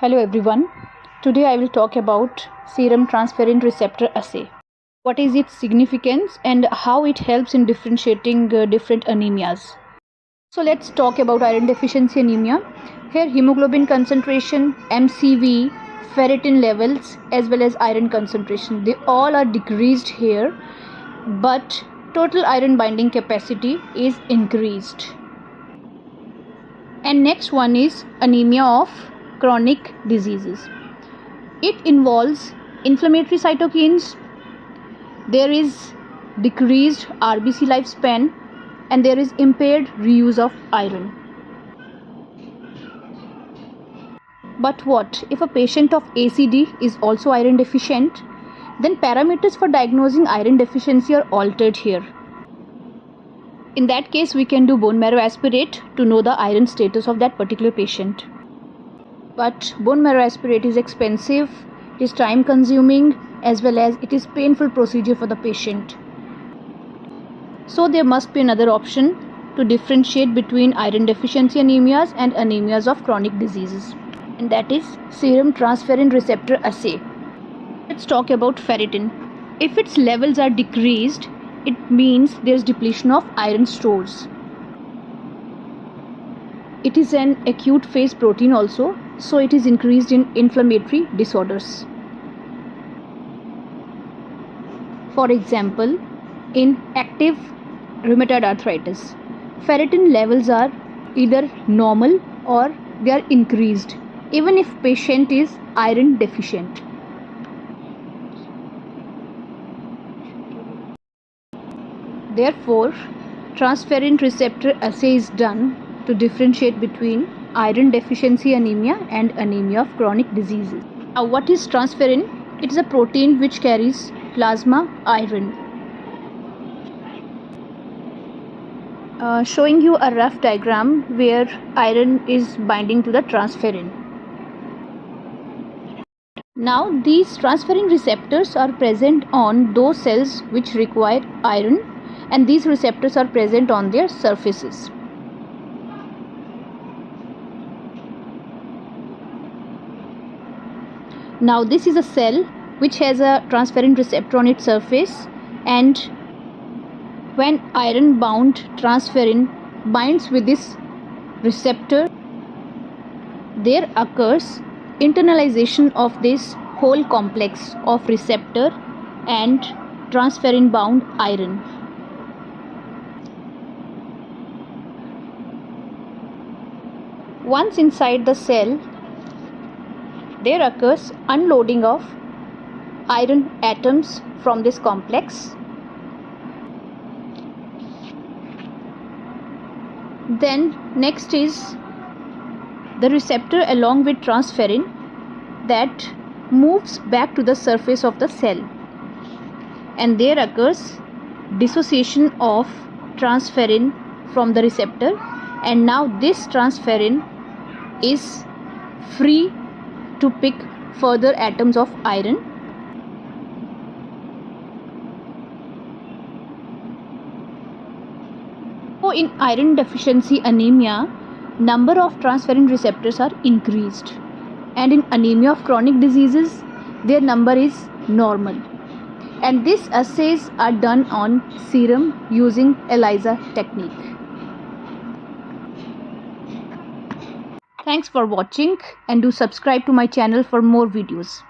Hello everyone. Today I will talk about serum transferrin receptor assay. What is its significance and how it helps in differentiating different anemias. So let's talk about iron deficiency anemia. Here hemoglobin concentration, MCV, ferritin levels as well as iron concentration, they all are decreased here, but total iron binding capacity is increased. And next one is anemia of chronic diseases. It involves inflammatory cytokines, there is decreased RBC lifespan, and there is impaired reuse of iron. But what if a patient of ACD is also iron deficient? Then parameters for diagnosing iron deficiency are altered here. In that case, we can do bone marrow aspirate to know the iron status of that particular patient. But bone marrow aspirate is expensive, it is time consuming, as well as it is painful procedure for the patient. So there must be another option to differentiate between iron deficiency anemias and anemias of chronic diseases, and that is serum transferrin receptor assay. Let's talk about ferritin. If its levels are decreased, it means there is depletion of iron stores. It is an acute phase protein also, so it is increased in inflammatory disorders. For example, in active rheumatoid arthritis, ferritin levels are either normal or they are increased, even if patient is iron deficient. Therefore, transferrin receptor assay is done to differentiate between iron deficiency anemia and anemia of chronic diseases. Now, what is transferrin? It is a protein which carries plasma iron. Showing you a rough diagram where iron is binding to the transferrin. Now, these transferrin receptors are present on those cells which require iron, and these receptors are present on their surfaces. Now this is a cell which has a transferrin receptor on its surface, and when iron bound transferrin binds with this receptor, there occurs internalization of this whole complex of receptor and transferrin bound iron. Once inside the cell, there occurs unloading of iron atoms from this complex. Then next is the receptor along with transferrin that moves back to the surface of the cell, and there occurs dissociation of transferrin from the receptor, and now this transferrin is free to pick further atoms of iron. So in iron deficiency anemia, number of transferrin receptors are increased, and in anemia of chronic diseases, their number is normal. And these assays are done on serum using ELISA technique. Thanks for watching, and do subscribe to my channel for more videos.